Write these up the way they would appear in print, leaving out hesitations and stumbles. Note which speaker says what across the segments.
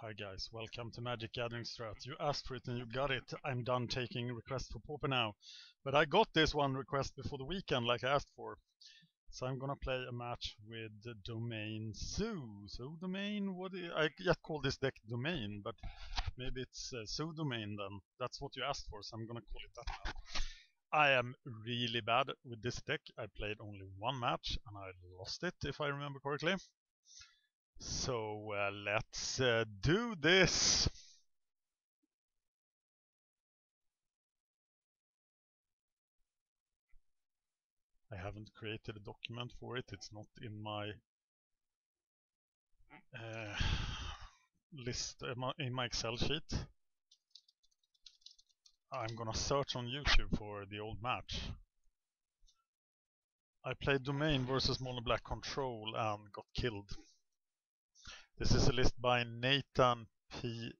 Speaker 1: Hi guys, welcome to MagicGatheringStrat. You asked for it and you got it. I'm done taking requests for Pauper now. But I got this one request before the weekend like I asked for. So I'm gonna play a match with the Domain Zoo. Zoo Domain? I just call this deck Domain, but maybe it's Zoo Domain then. That's what you asked for, so I'm gonna call it that now. I am really bad with this deck. I played only one match and I lost it, if I remember correctly. So let's do this. I haven't created a document for it. It's not in my list, in my Excel sheet. I'm gonna search on YouTube for the old match. I played Domain versus Mono Black Control and got killed. This is a list by Nathan P01.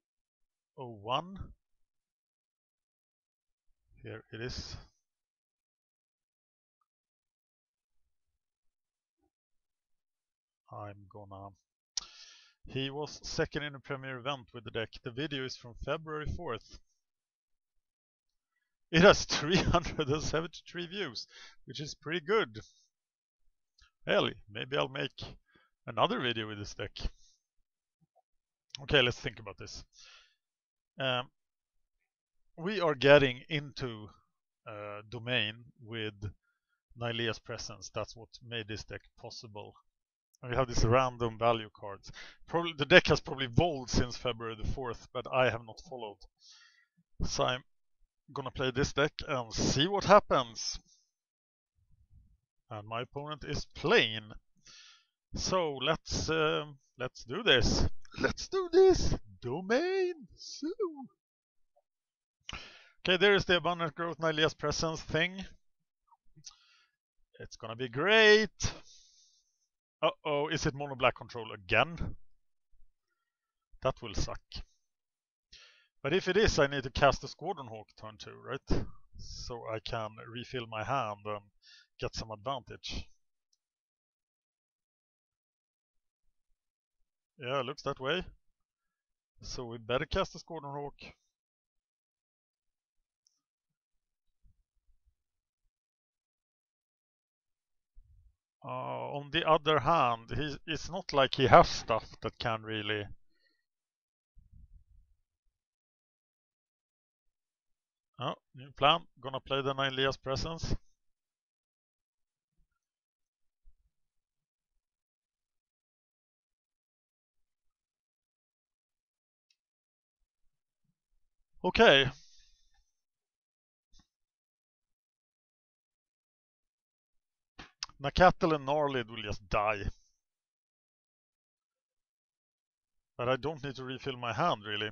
Speaker 1: Here it is. He was second in a premiere event with the deck. The video is from February 4th. It has 373 views, which is pretty good. Hell, maybe I'll make another video with this deck. Okay, let's think about this. We are getting into Domain with Nylea's presence. That's what made this deck possible. And we have these random value cards. Probably the deck has probably evolved since February the 4th, but I have not followed. So I'm gonna play this deck and see what happens. And my opponent is plain. So let's do this. Let's do this. Domain Zoo. Okay, there is the abundant growth Nylea's presence thing. It's gonna be great. Uh-oh, is it mono black control again? That will suck. But if it is, I need to cast a Squadron Hawk turn 2, right? So I can refill my hand and get some advantage. Yeah, looks that way. So we better cast a Squadron Hawk. On the other hand, it's not like he has stuff that can really... Oh, new plan. Gonna play the Nylea's presence. Okay. Nakatel and Gnarlid will just die. But I don't need to refill my hand, really.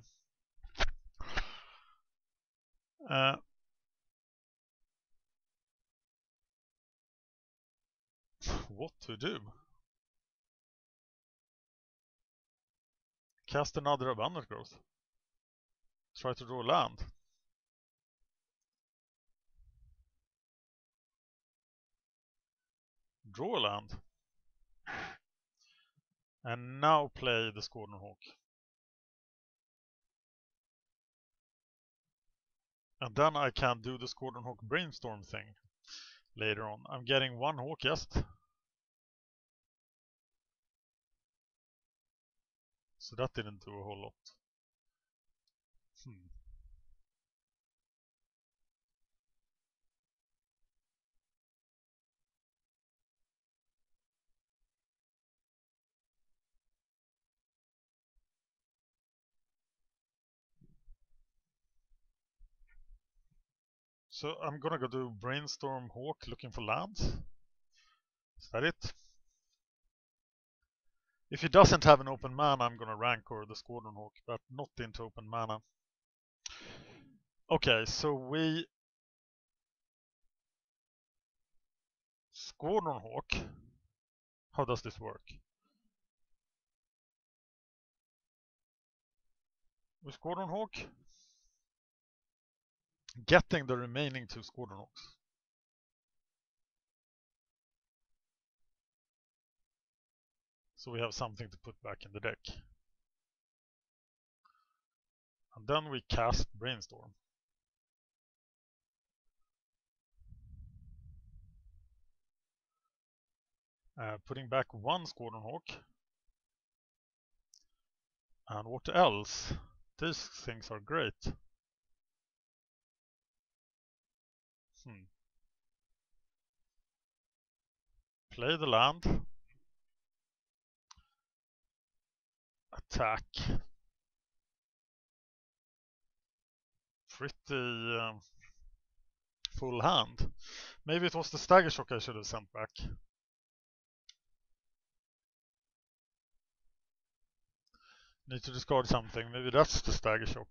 Speaker 1: What to do? Cast another abundant growth. Try to draw land. Draw a land. And now play the Squadron Hawk. And then I can do the Squadron Hawk brainstorm thing later on. I'm getting one Hawk just. So that didn't do a whole lot. So I'm gonna go do Brainstorm Hawk looking for lands. Is that it? If he doesn't have an open mana, I'm gonna Rancor the Squadron Hawk, but not into open mana. Okay, so we... Squadron Hawk. How does this work? With Squadron Hawk, getting the remaining 2 Squadron Hawks. So we have something to put back in the deck. And then we cast Brainstorm. Putting back one Squadron Hawk. And what else? These things are great. Play the land. Attack. Pretty full hand. Maybe it was the Stagger Shock I should have sent back. Need to discard something. Maybe that's the Stagger Shock.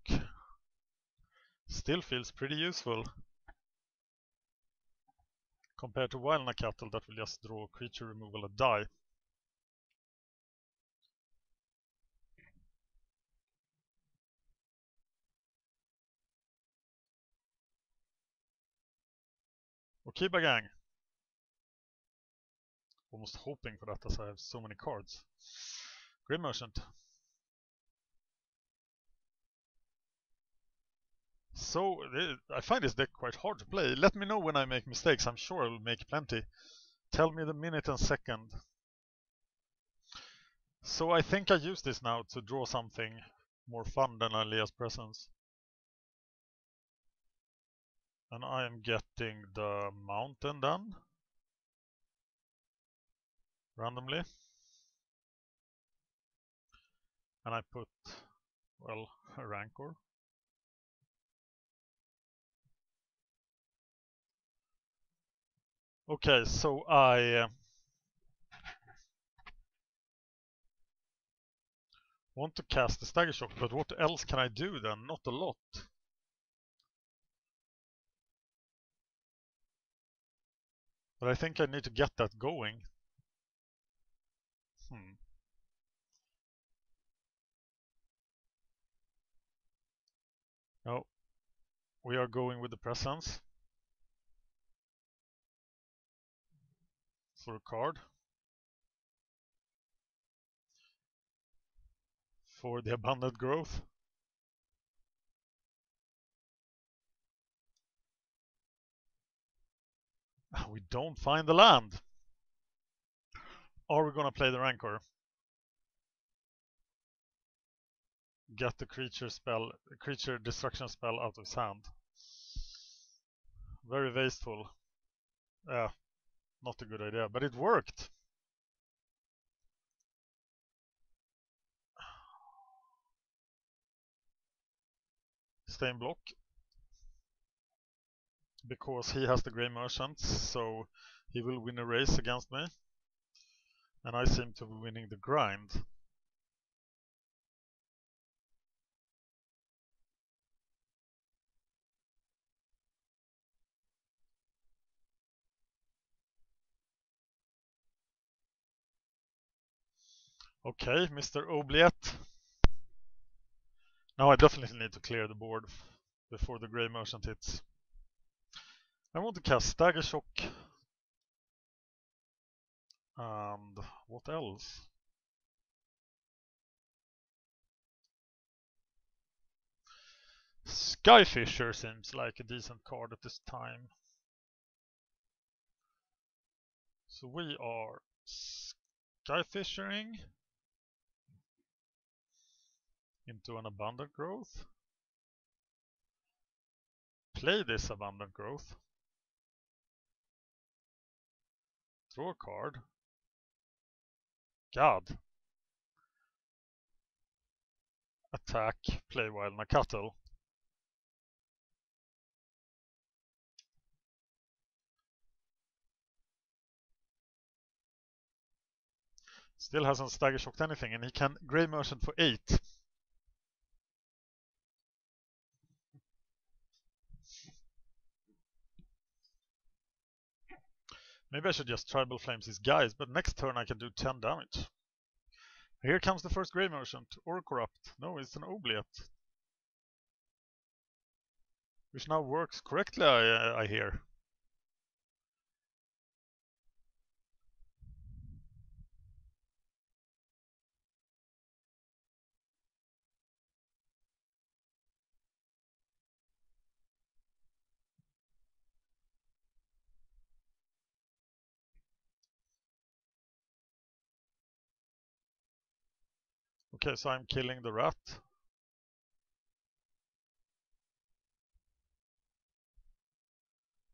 Speaker 1: Still feels pretty useful. Compared to Wild Cattle that will just draw creature removal and die. Okiba Gang. Almost hoping for that as I have so many cards. Grim Merchant. So, I find this deck quite hard to play. Let me know when I make mistakes. I'm sure I will make plenty. Tell me the minute and second. So I think I use this now to draw something more fun than Alia's Presence. And I am getting the Mountain done. Randomly. And I put, well, a Rancor. Okay, so I want to cast the Stagger Shock, but what else can I do then? Not a lot. But I think I need to get that going. No, we are going with the Presence. For a card. For the Abundant Growth. We don't find the land. Are we gonna play the Rancor? Get the creature destruction spell out of his hand. Very wasteful. Yeah, not a good idea, but it worked. Stay in block. Because he has the Grey Merchants, so he will win a race against me. And I seem to be winning the grind. Okay, Mr. Oubliette. Now I definitely need to clear the board before the Grey Merchant hits. I want to cast Stagger Shock. And what else? Skyfisher seems like a decent card at this time. So we are Skyfishing into an Abundant Growth. Play this Abundant Growth. Draw a card. God. Attack, play Wild Cattle. Still hasn't Stagger Shocked anything, and he can Grey Merchant for 8. Maybe I should just Tribal Flames his guys, but next turn I can do 10 damage. Here comes the first Grey Merchant, or Corrupt. No, it's an Oubliette. Which now works correctly, I hear. Okay, so I'm killing the rat.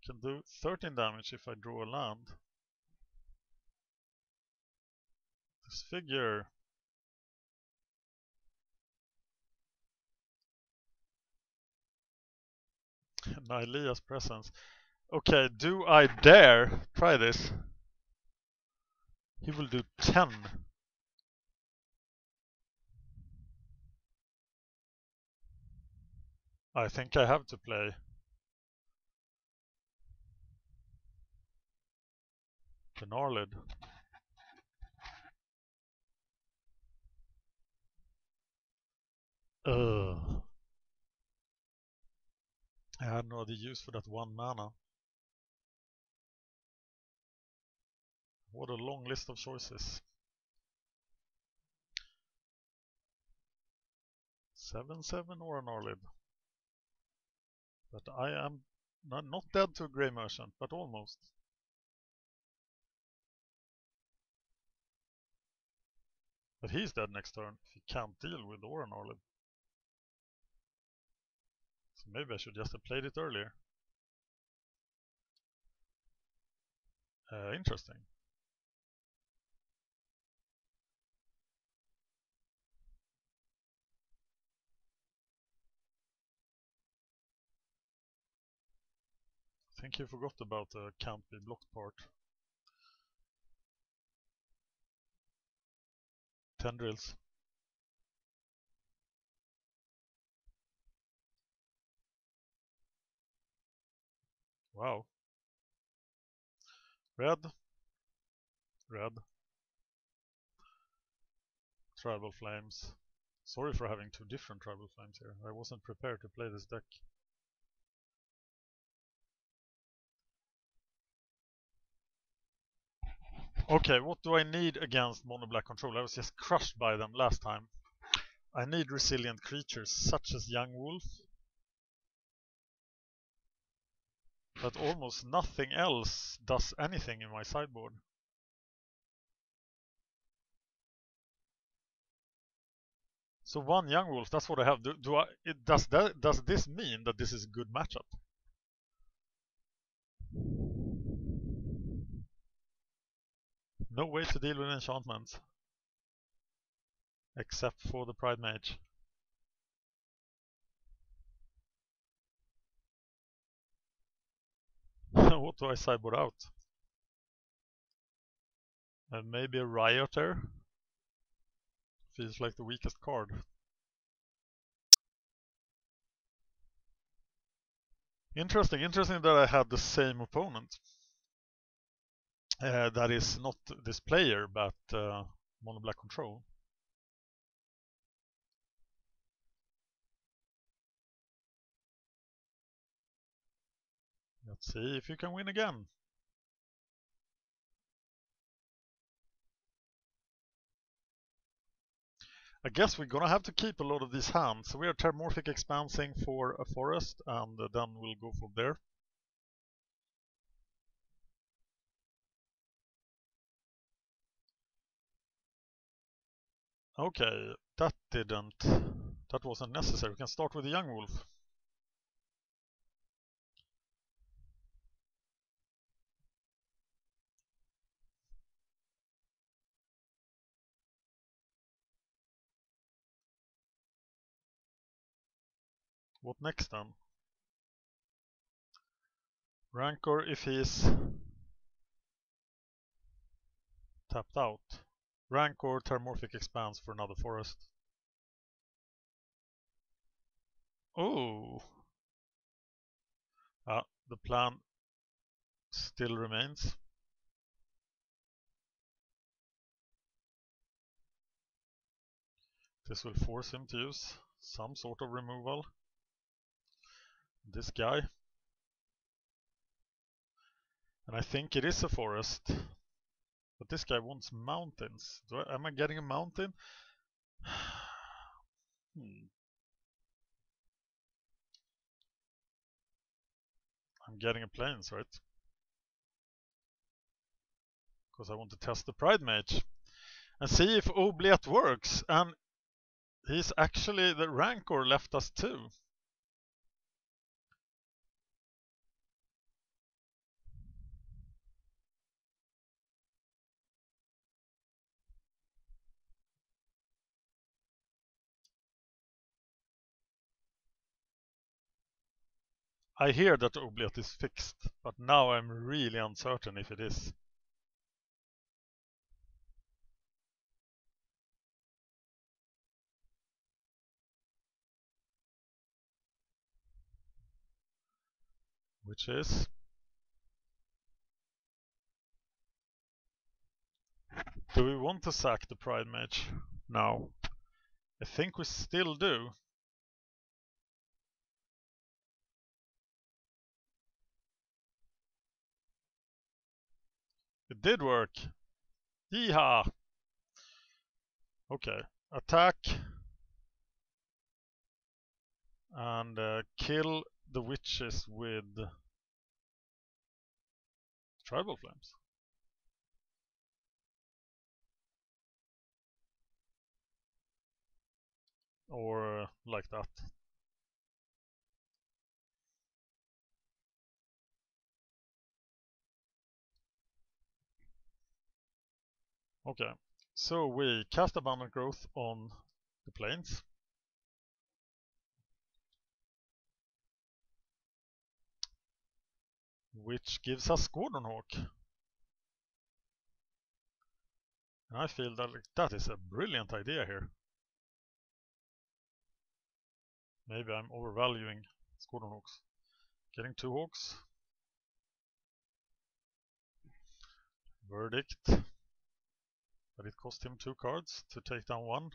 Speaker 1: Can do 13 damage if I draw a land. Disfigure. Nylea's presence. Okay, do I dare try this? He will do 10. I think I have to play. The Gnarlid. Ugh. I had no other use for that 1 mana. What a long list of choices. 7/7 or an Gnarlid. But I am not dead to a Grey Merchant, but almost. But he's dead next turn if he can't deal with Aura Gnarlid. So maybe I should just have played it earlier. Interesting. I think you forgot about the can't be blocked part. Tendrils. Wow. Red. Red. Tribal Flames. Sorry for having 2 different Tribal Flames here. I wasn't prepared to play this deck. Okay, what do I need against Mono Black Control? I was just crushed by them last time. I need resilient creatures such as Young Wolf. But almost nothing else does anything in my sideboard. So 1 Young Wolf, that's what I have. Does this mean that this is a good matchup? No way to deal with enchantments. Except for the Pride Mage. What do I sideboard out? Maybe a Rioter? Feels like the weakest card. Interesting that I had the same opponent. That is not this player, but Mono Black Control. Let's see if you can win again. I guess we're gonna have to keep a lot of these hands. So we are Terramorphic Expansing for a forest, and then we'll go from there. Okay, that wasn't necessary. We can start with the Young Wolf. What next then? Rancor if he's tapped out. Rancor Terramorphic Expanse for another forest. Oh! The plan still remains. This will force him to use some sort of removal. This guy. And I think it is a forest. But this guy wants mountains. Am I getting a mountain? I'm getting a plains, right? Because I want to test the Pride Mage. And see if Obliette works. And He's actually, the Rancor left us too. I hear that Obliat is fixed, but now I'm really uncertain if it is. Which is? Do we want to sack the Pride Mage now? I think we still do. It did work. Yeehaw! Okay, attack and kill the witches with Tribal Flames. Or like that. Okay, so we cast Abundant Growth on the plains. Which gives us Squadronhawk. And I feel that that is a brilliant idea here. Maybe I'm overvaluing Squadronhawks. Getting 2 Hawks. Verdict. But it cost him 2 cards to take down 1.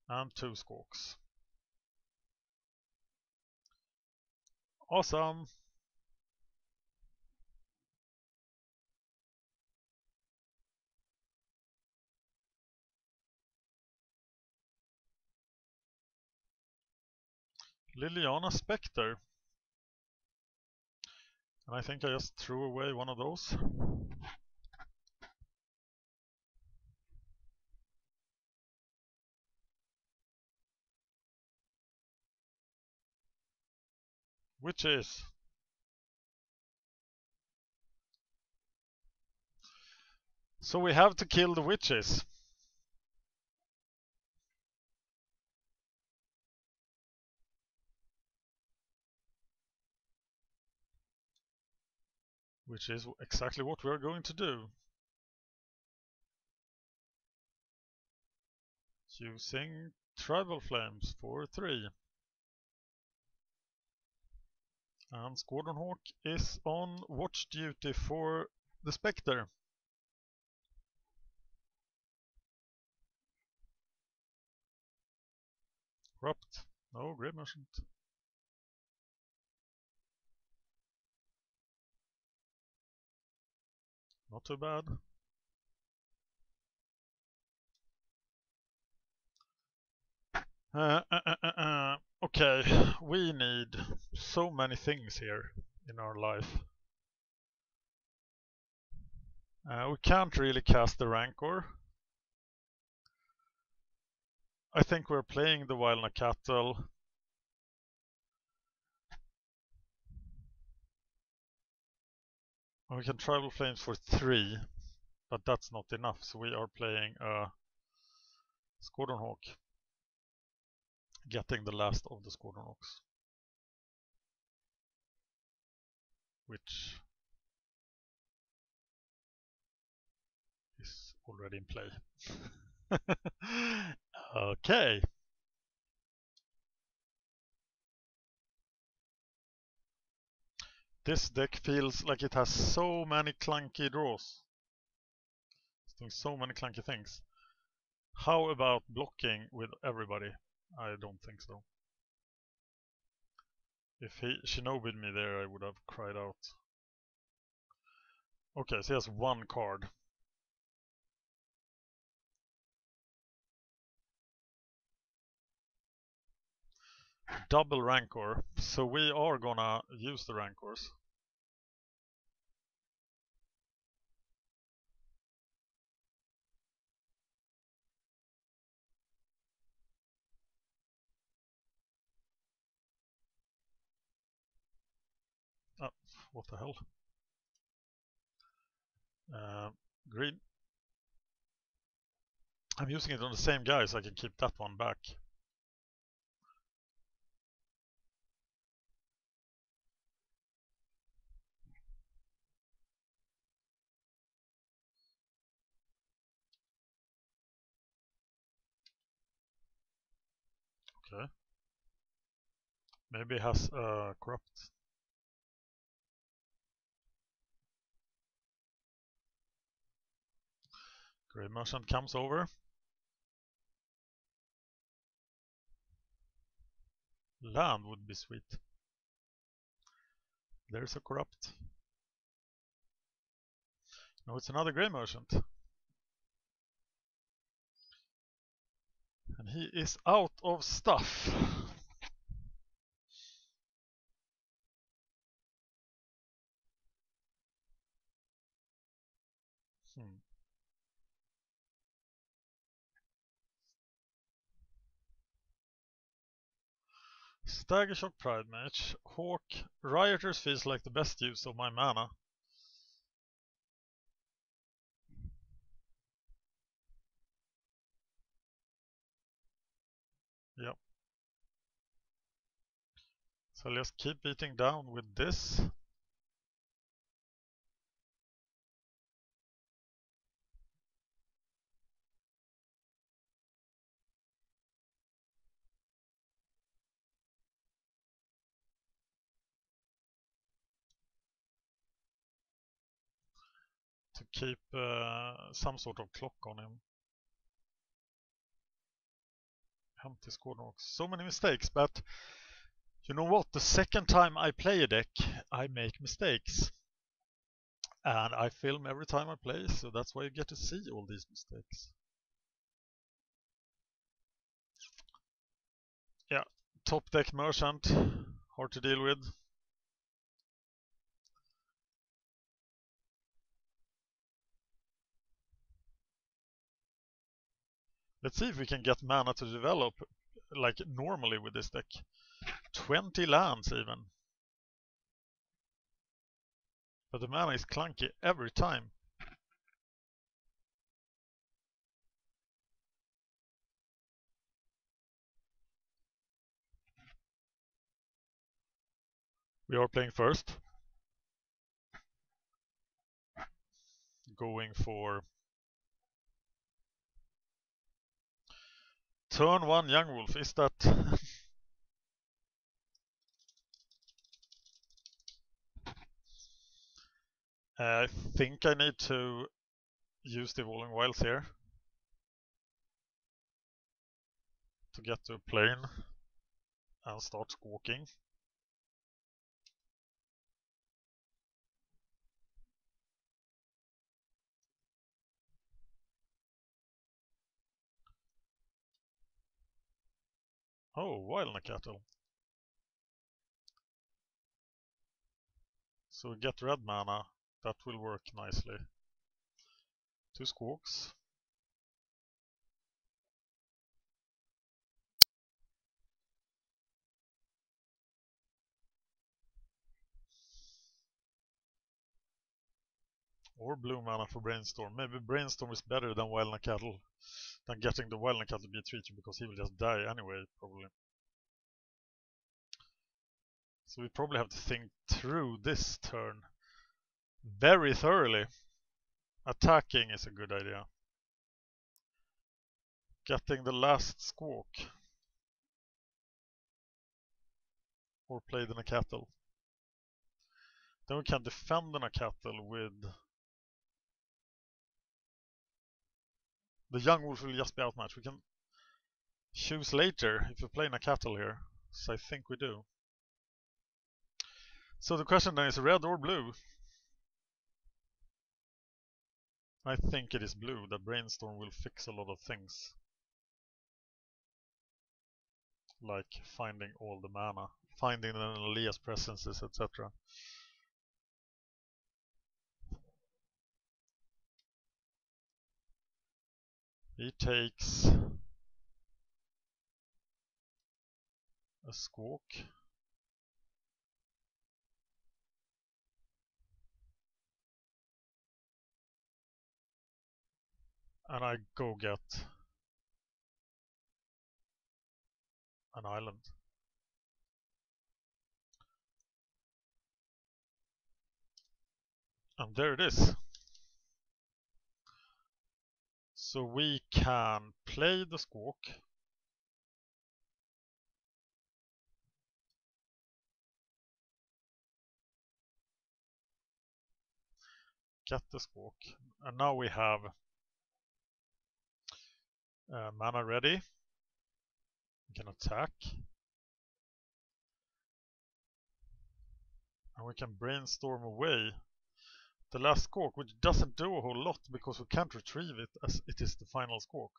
Speaker 1: And 2 Squawks. Awesome! Liliana Spectre. And I think I just threw away one of those. Which is? So we have to kill the witches. Which is exactly what we're going to do. Using Tribal Flames for 3. And Squadronhawk is on watch duty for the Spectre. Corrupt. No, Grave Merchant. Not too bad. Okay, we need so many things here in our life. We can't really cast the Rancor. I think we're playing the Wild Cattle. We can Tribal Flames for 3, but that's not enough, so we are playing a Squadronhawk. Getting the last of the Squadronhawks. Which is already in play. Okay. This deck feels like it has so many clunky draws. It's doing so many clunky things. How about blocking with everybody? I don't think so. If he shinobi'd me there, I would have cried out. Okay, so he has 1 card. Double Rancor, so we are gonna use the Rancors. what the hell? Green. I'm using it on the same guy so I can keep that one back. Okay. Maybe it has corrupt. Grey merchant comes over. Land would be sweet. There's a corrupt. No, it's another grey merchant. And he is out of stuff. Stagger Shock Pride Mage. Hawk. Rioters feels like the best use of my mana. Yep. So I'll just keep beating down with this. To keep some sort of clock on him. Empty Squadron. So many mistakes, but you know what? The second time I play a deck, I make mistakes. And I film every time I play, so that's why you get to see all these mistakes. Yeah, top deck merchant, hard to deal with. Let's see if we can get mana to develop like normally with this deck. 20 lands even. But the mana is clunky every time. We are playing first. Going for turn 1 Young Wolf. Is that... I think I need to use the Evolving Wilds here to get to a plane and start squawking. Oh, Wildland Cattle. So we get red mana. That will work nicely. 2 squawks. Or blue mana for Brainstorm. Maybe Brainstorm is better than Wildland Cattle. Than getting the Wildland Cattle to be a 3/2 because he will just die anyway, probably. So we probably have to think through this turn very thoroughly. Attacking is a good idea. Getting the last squawk. Or play the Cattle. Then we can defend the Cattle with... The Young Wolf will just be outmatched. We can choose later if we play Cattle here. So I think we do. So the question then is red or blue? I think it is blue. That Brainstorm will fix a lot of things. Like finding all the mana. Finding an Elias presences, etc. He takes a squawk. And I go get an island. And there it is. So we can play the squawk. Get the squawk. And now we have mana ready. We can attack. And we can brainstorm away the last squawk, which doesn't do a whole lot because we can't retrieve it as it is the final squawk.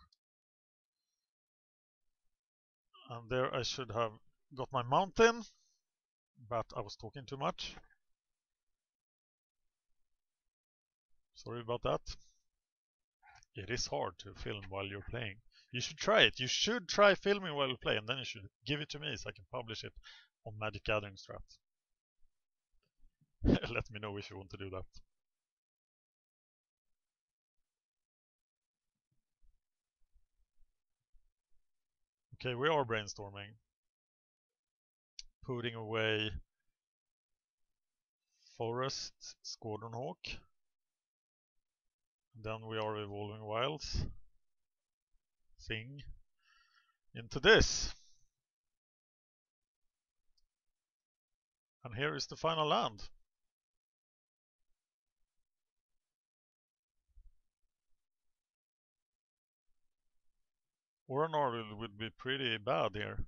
Speaker 1: And there I should have got my mountain, but I was talking too much. Sorry about that. It is hard to film while you're playing. You should try it. You should try filming while you play, and then you should give it to me so I can publish it on MagicGatheringStrat. Let me know if you want to do that. Okay, we are brainstorming. Putting away Forest, Squadron Hawk. Then we are evolving wilds thing into this. And here is the final land. Oranarl would be pretty bad here.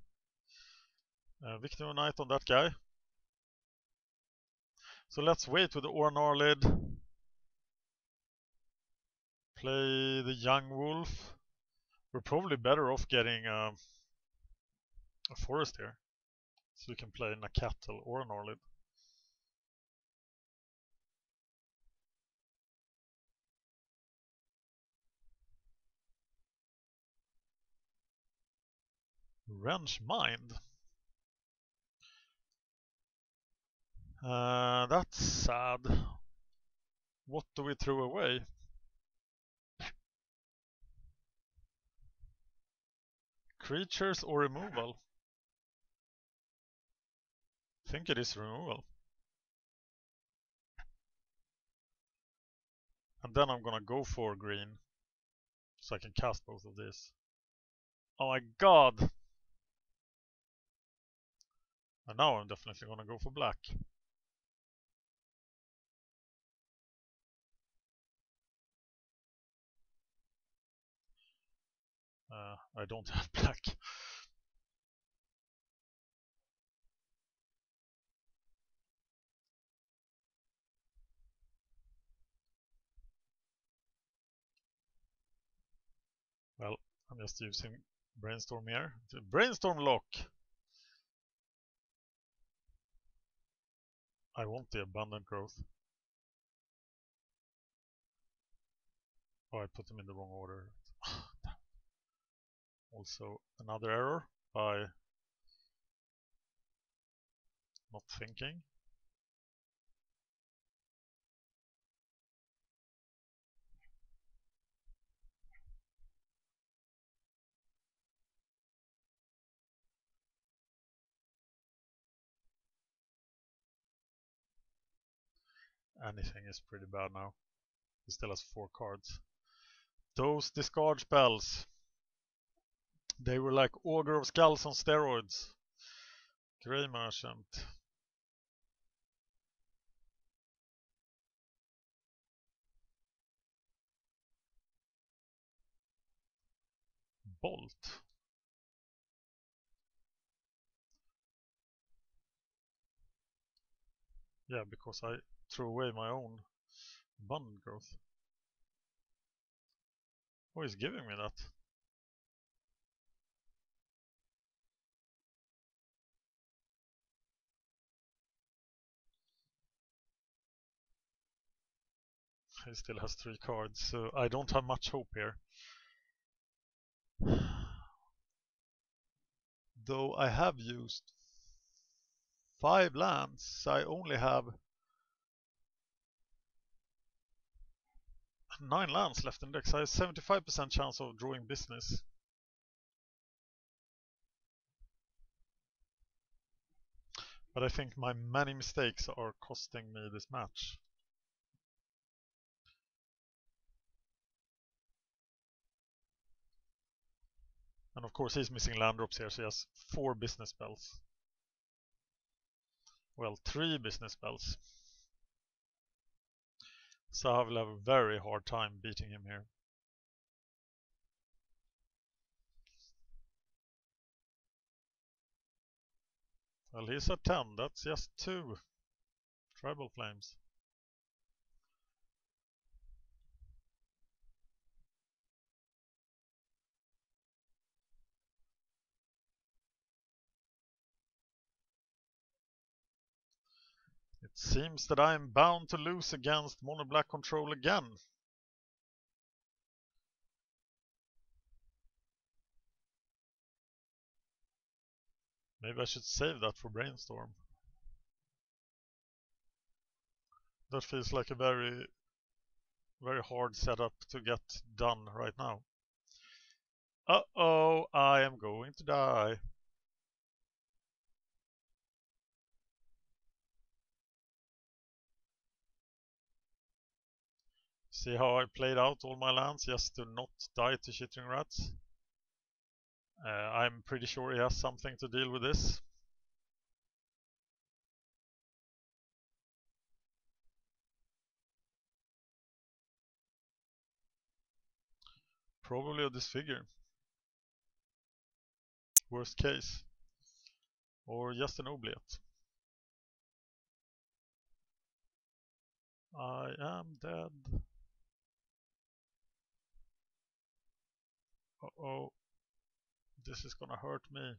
Speaker 1: Victim Knight on that guy. So let's wait with the Oranarlid. Play the Young Wolf. We're probably better off getting a forest here. So we can play Nakatl or an Orlid. Wrench Mind. That's sad. What do we throw away? Creatures or removal? I think it is removal. And then I'm gonna go for green. So I can cast both of these. Oh my god! And now I'm definitely gonna go for black. I don't have black. Well, I'm just using Brainstorm here. Brainstorm lock! I want the abundant growth. Oh, I put them in the wrong order. Also, another error by not thinking. Anything is pretty bad now. He still has 4 cards. Those discard spells. They were like Augur of Skulls on steroids. Grey Merchant. Bolt. Yeah, because I threw away my own abundant growth. Who is giving me that? He still has 3 cards, so I don't have much hope here. Though I have used 5 lands, I only have 9 lands left in decks. I have 75% chance of drawing business. But I think my many mistakes are costing me this match. And of course he's missing land drops here, so he has 4 business spells. Well, 3 business spells. So I will have a very hard time beating him here. Well, he's at 10. That's just 2 Tribal Flames. It seems that I am bound to lose against Mono Black Control again. Maybe I should save that for Brainstorm. That feels like a very, very hard setup to get done right now. Uh-oh, I am going to die. See how I played out all my lands just to not die to Chittering Rats? I'm pretty sure he has something to deal with this. Probably a disfigure. Worst case. Or just an obliette. I am dead. Uh-oh. This is gonna hurt me.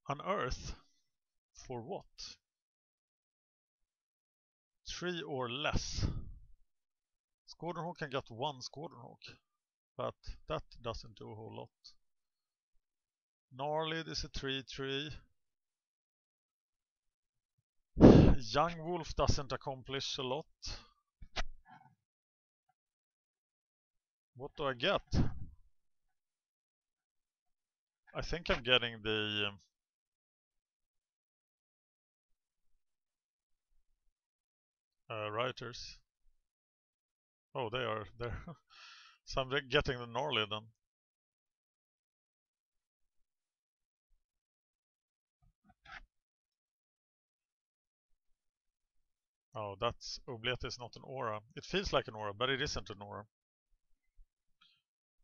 Speaker 1: Unearth? For what? 3 or less. Squadron Hawk can get 1 Squadron Hawk, but that doesn't do a whole lot. Gnarlid is a 3/3. Young Wolf doesn't accomplish a lot. What do I get? I think I'm getting the Rioters. Oh, they are there. So I'm getting the Gnarly then. Oh, that's Obliette is not an aura. It feels like an aura, but it isn't an aura.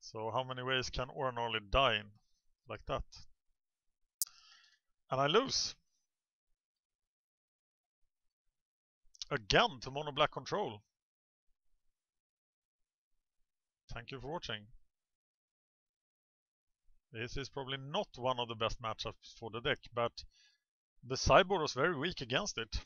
Speaker 1: So how many ways can Aura Gnarly die in? Like that. And I lose. Again to Mono Black Control. Thank you for watching. This is probably not one of the best matchups for the deck, but the sideboard was very weak against it.